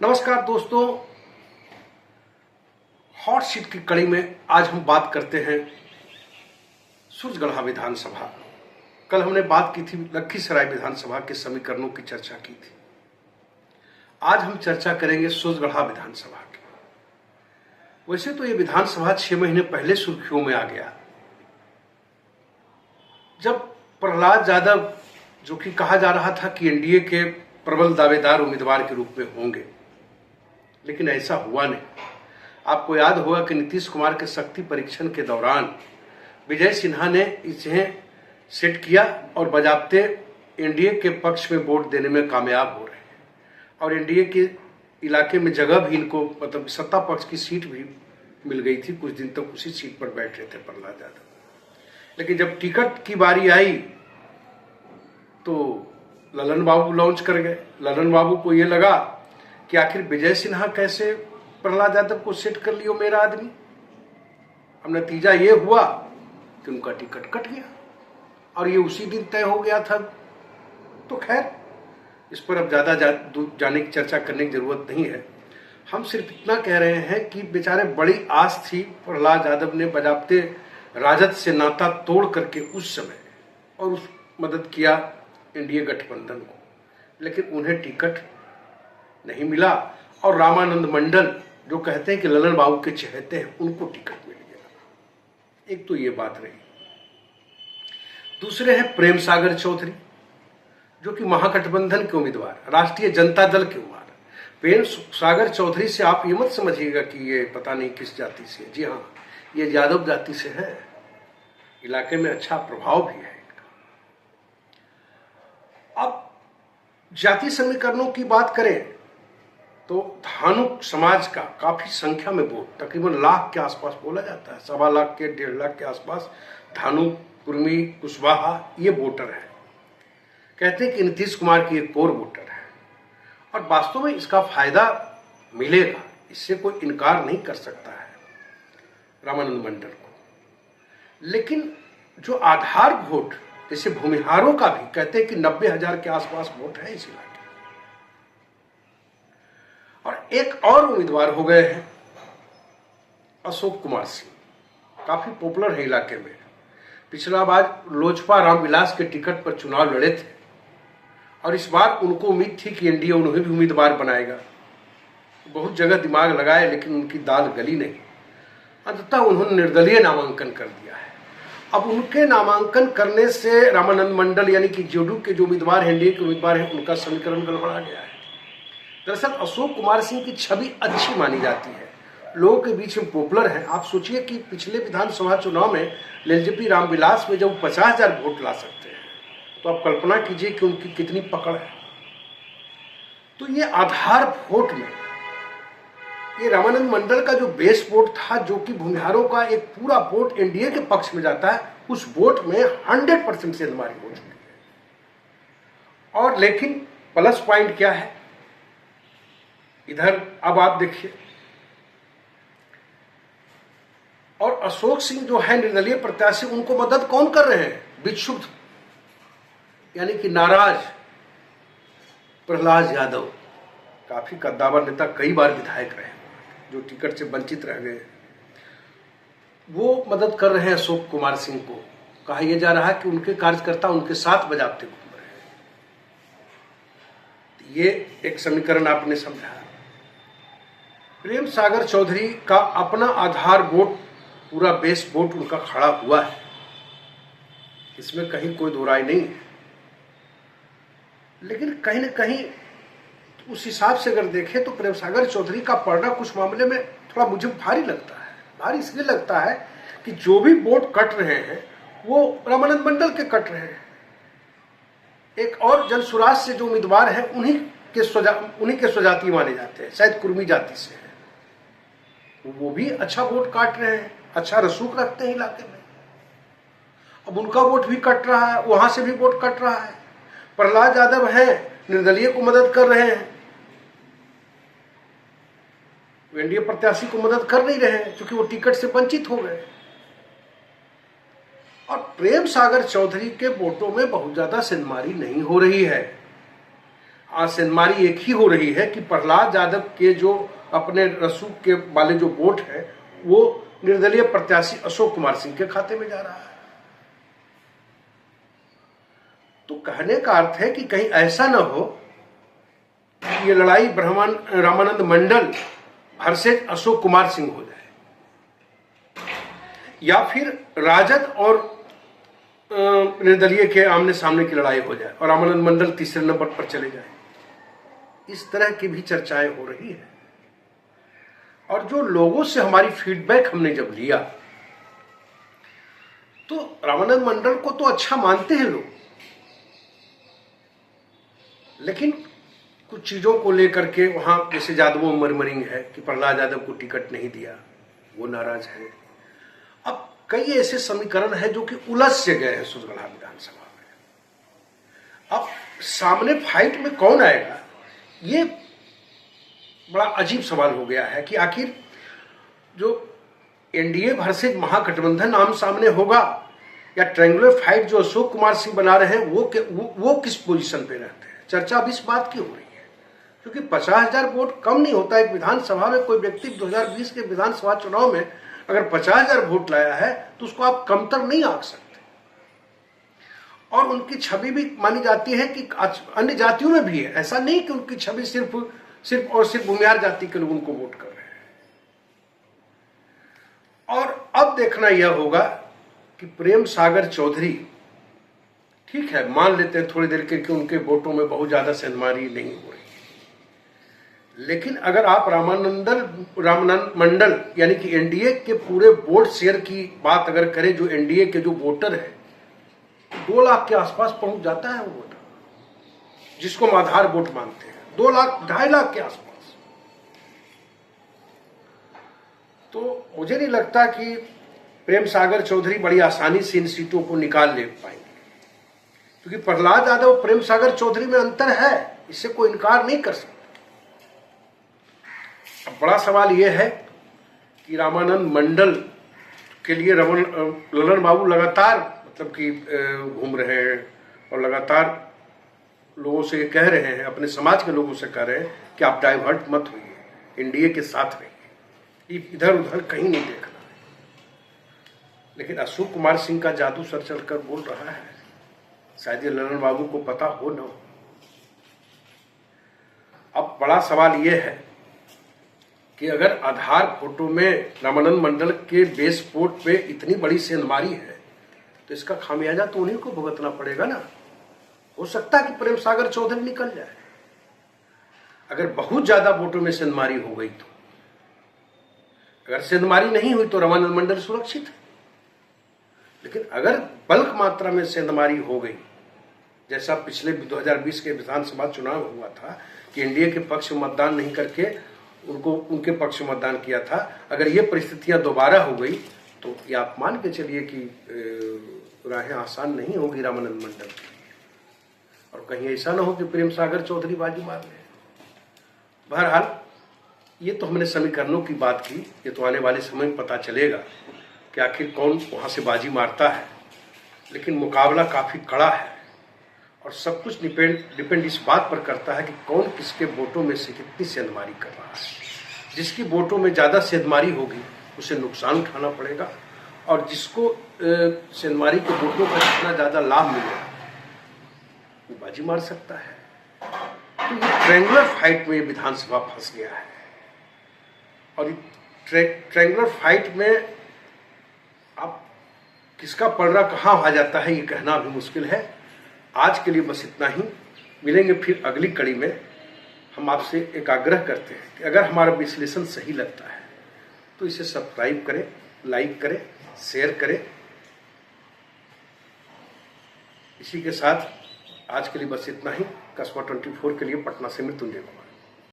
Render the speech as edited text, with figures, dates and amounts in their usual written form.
नमस्कार दोस्तों, hot seat की कड़ी में आज हम बात करते हैं सूरजगढ़ा विधानसभा। कल हमने बात की थी लखीसराय विधानसभा के समीकरणों की चर्चा की थी। आज हम चर्चा करेंगे सूरजगढ़ा विधानसभा की। वैसे तो ये विधानसभा 6 महीने पहले सुर्खियों में आ गया, जब प्रहलाद यादव, जो कि कहा जा रहा था कि एनडीए के प्रबल दावेदार उम्मीदवार के रूप में होंगे, लेकिन ऐसा हुआ नहीं। आपको याद होगा कि नीतीश कुमार के शक्ति परीक्षण के दौरान विजय सिन्हा ने इसे सेट किया और बजाबते एनडीए के पक्ष में वोट देने में कामयाब हो रहे हैं। और एनडीए के इलाके में जगह भी इनको, मतलब सत्ता पक्ष की सीट भी मिल गई थी। कुछ दिन तक उसी सीट पर बैठ रहे थे प्रहलाद यादव। लेकिन जब टिकट की बारी आई तो ललन बाबू लॉन्च कर गए। ललन बाबू को ये लगा कि आखिर विजय सिन्हा कैसे प्रहलाद यादव को सेट कर लियो मेरा आदमी। अब नतीजा ये हुआ कि उनका टिकट कट गया और ये उसी दिन तय हो गया था। तो खैर, इस पर अब ज्यादा जाने की चर्चा करने की जरूरत नहीं है। हम सिर्फ इतना कह रहे हैं कि बेचारे बड़ी आस थी, प्रहलाद यादव ने बजाबते राजद से नाता तोड़ करके उस समय और उस मदद किया एनडीए गठबंधन को, लेकिन उन्हें टिकट नहीं मिला। और रामानंद मंडल, जो कहते हैं कि ललन बाबू के चहेते हैं, उनको टिकट मिल गया। एक तो ये बात रही। दूसरे हैं प्रेम सागर चौधरी, जो कि महागठबंधन के उम्मीदवार, राष्ट्रीय जनता दल के उम्मीदवार। प्रेम सागर चौधरी से आप ये मत समझिएगा कि ये पता नहीं किस जाति से। जी हाँ, ये यादव जाति से है। इलाके में अच्छा प्रभाव भी है इनका। अब जाति समीकरणों की बात करें तो धानुक समाज का काफी संख्या में वोट, तकरीबन लाख के आसपास बोला जाता है, 1.25 लाख के 1.5 लाख के आसपास धानुक, कुर्मी, कुशवाहा ये वोटर है। कहते हैं कि नीतीश कुमार की एक कोर वोटर है और वास्तव में इसका फायदा मिलेगा, इससे कोई इनकार नहीं कर सकता है रामानंद मंडल को। लेकिन जो आधार वोट, जैसे भूमिहारों का भी कहते हैं कि 90,000 के आसपास वोट है इस इलाके। और एक और उम्मीदवार हो गए हैं अशोक कुमार सिंह, काफी पॉपुलर है इलाके में। पिछला बार लोजपा रामविलास के टिकट पर चुनाव लड़े थे और इस बार उनको उम्मीद थी कि एनडीए उन्हें भी उम्मीदवार बनाएगा। बहुत जगह दिमाग लगाए लेकिन उनकी दाल गली नहीं। अंततः उन्होंने निर्दलीय नामांकन कर दिया है। अब उनके नामांकन करने से रामानंद मंडल यानी कि जेडीयू के जो उम्मीदवार हैं, एनडीए के उम्मीदवार हैं, उनका समीकरण गड़बड़ा गया है। दरअसल अशोक कुमार सिंह की छवि अच्छी मानी जाती है, लोगों के बीच में पॉपुलर है। आप सोचिए कि पिछले विधानसभा चुनाव में एलजेपी रामविलास में जब 50,000 वोट ला सकते हैं, तो आप कल्पना कीजिए कि उनकी कितनी पकड़ है। तो ये आधार वोट में ये रामानंद मंडल का जो बेस वोट था, जो कि भूमिहारों का एक पूरा वोट एनडीए के पक्ष में जाता है, उस वोट में 100% से हमारी हो चुकी है। और लेकिन प्लस पॉइंट क्या है इधर, अब आप देखिए। और अशोक सिंह जो है निर्दलीय प्रत्याशी, उनको मदद कौन कर रहे हैं? विक्षुब्ध यानी कि नाराज प्रहलाद यादव, काफी कद्दावर नेता, कई बार विधायक रहे, जो टिकट से वंचित रह गए, वो मदद कर रहे हैं अशोक कुमार सिंह को। कहा यह जा रहा है कि उनके कार्यकर्ता उनके साथ बजाते घूम रहे हैं। ये एक समीकरण आपने समझा। प्रेम सागर चौधरी का अपना आधार वोट, पूरा बेस वोट उनका खड़ा हुआ है, इसमें कहीं कोई दो राय नहीं है। लेकिन कहीं न कहीं उस हिसाब से अगर देखें तो प्रेम सागर चौधरी का पड़ना कुछ मामले में थोड़ा मुझे भारी लगता है। भारी इसलिए लगता है कि जो भी वोट कट रहे हैं वो रामानंद मंडल के कट रहे हैं। एक और जनसुराज से जो उम्मीदवार हैं उन्हीं के स्वजाति माने जाते हैं, शायद कुर्मी जाति से है, वो भी अच्छा वोट काट रहे हैं, अच्छा रसूख रखते हैं इलाके में। अब उनका वोट भी कट रहा है, वहां से भी वोट कट रहा है। प्रहलाद यादव है, निर्दलीय को मदद कर रहे हैं, एनडीए प्रत्याशी को मदद कर नहीं रहे हैं क्योंकि वो टिकट से वंचित हो गए। और प्रेम सागर चौधरी के वोटों में बहुत ज्यादा सिनमारी नहीं हो रही है। सेंधमारी एक ही हो रही है कि प्रहलाद यादव के जो अपने रसूख के वाले जो वोट है वो निर्दलीय प्रत्याशी अशोक कुमार सिंह के खाते में जा रहा है। तो कहने का अर्थ है कि कहीं ऐसा न हो कि ये लड़ाई रामानंद मंडल वर्सेस अशोक कुमार सिंह हो जाए, या फिर राजद और निर्दलीय के आमने सामने की लड़ाई हो जाए और रामानंद मंडल तीसरे नंबर पर चले जाए। इस तरह की भी चर्चाएं हो रही है। और जो लोगों से हमारी फीडबैक हमने जब लिया तो रामानंद मंडल को तो अच्छा मानते हैं लोग, लेकिन कुछ चीजों को लेकर के वहां जैसे यादवों मरमरिंग है कि प्रहलाद यादव को टिकट नहीं दिया, वो नाराज है। अब कई ऐसे समीकरण है जो कि उलझ से गए हैं सुरगढ़ा विधानसभा में। अब सामने फाइट में कौन आएगा, ये बड़ा अजीब सवाल हो गया है कि आखिर जो एनडीए वर्सेस महागठबंधन आम सामने होगा या ट्रायंगुलर फाइट जो अशोक कुमार सिंह बना रहे हैं वो किस पोजीशन पे रहते हैं। चर्चा अब इस बात की हो रही है क्योंकि 50,000 वोट कम नहीं होता। एक विधानसभा में कोई व्यक्ति 2020 के विधानसभा चुनाव में अगर 50,000 वोट लाया है तो उसको आप कमतर नहीं आंक सकते। और उनकी छवि भी मानी जाती है कि अन्य जातियों में भी है, ऐसा नहीं कि उनकी छवि सिर्फ और सिर्फ भूमिहार जाति के लोग उनको वोट कर रहे हैं। और अब देखना यह होगा कि प्रेम सागर चौधरी, ठीक है मान लेते हैं थोड़ी देर के कि उनके वोटों में बहुत ज्यादा सेंधमारी नहीं हो रही, लेकिन अगर आप रामानंद मंडल यानी कि एनडीए के पूरे वोट शेयर की बात अगर करें, जो एनडीए के जो वोटर है 2 लाख के आसपास पहुंच जाता है वो वोटर, जिसको हम आधार वोट मानते हैं, 2 लाख 2.5 लाख के आसपास। तो मुझे नहीं लगता कि प्रेम सागर चौधरी बड़ी आसानी से इन सीटों को निकाल ले पाएंगे, क्योंकि प्रहलाद यादव और प्रेम सागर चौधरी में अंतर है, इससे कोई इनकार नहीं कर सकता। अब बड़ा सवाल यह है कि रामानंद मंडल के लिए ललन बाबू लगातार मतलब कि घूम रहे हैं और लगातार लोगों से कह रहे हैं, अपने समाज के लोगों से कह रहे हैं कि आप डाइवर्ट मत होइए, एनडीए के साथ रहिए, इधर उधर कहीं नहीं देखना है। लेकिन अशोक कुमार सिंह का जादू सर चढ़कर बोल रहा है, शायद ये ललन बाबू को पता हो न हो। अब बड़ा सवाल यह है कि अगर आधार फोटो में रामानंद मंडल के बेस वोट पे इतनी बड़ी सेंधमारी है तो इसका खामियाजा तो उन्हीं को भुगतना पड़ेगा ना। हो सकता है कि प्रेम सागर चौधरी निकल जाए, अगर बहुत ज्यादा वोटों में सेंधमारी हो गई तो। अगर सेंधमारी नहीं हुई तो रामानंद मंडल सुरक्षित है, लेकिन अगर बल्क मात्रा में सेंधमारी हो गई, जैसा पिछले 2020 के विधानसभा चुनाव हुआ था कि एनडीए के पक्ष में मतदान नहीं करके उनके पक्ष में मतदान किया था, अगर ये परिस्थितियां दोबारा हो गई तो ये आप मान के चलिए कि राहें आसान नहीं होगी रामानंद मंडल की। और कहीं ऐसा ना हो कि प्रेम सागर चौधरी बाजी मार ले। बहरहाल ये तो हमने समीकरणों की बात की, ये तो आने वाले समय में पता चलेगा कि आखिर कौन वहां से बाजी मारता है। लेकिन मुकाबला काफी कड़ा है और सब कुछ डिपेंड इस बात पर करता है कि कौन किसके वोटों में से कितनी सेंधमारी कर रहा है। जिसकी वोटों में ज्यादा सेंधमारी होगी उसे नुकसान उठाना पड़ेगा, और जिसको सेंधमारी के वोटों का जितना ज्यादा लाभ मिलेगा वो बाजी मार सकता है। तो ये ट्रायंगुलर फाइट में ये विधानसभा फंस गया है, और ट्रायंगुलर फाइट में आप किसका पलड़ा कहाँ आ जाता है ये कहना भी मुश्किल है। आज के लिए बस इतना ही, मिलेंगे फिर अगली कड़ी में। हम आपसे एक आग्रह करते हैं कि अगर हमारा विश्लेषण सही लगता है तो इसे सब्सक्राइब करें, लाइक करें, शेयर करें। इसी के साथ आज के लिए बस इतना ही। कस्बा 24 के लिए पटना से मृत्युंजय कुमार।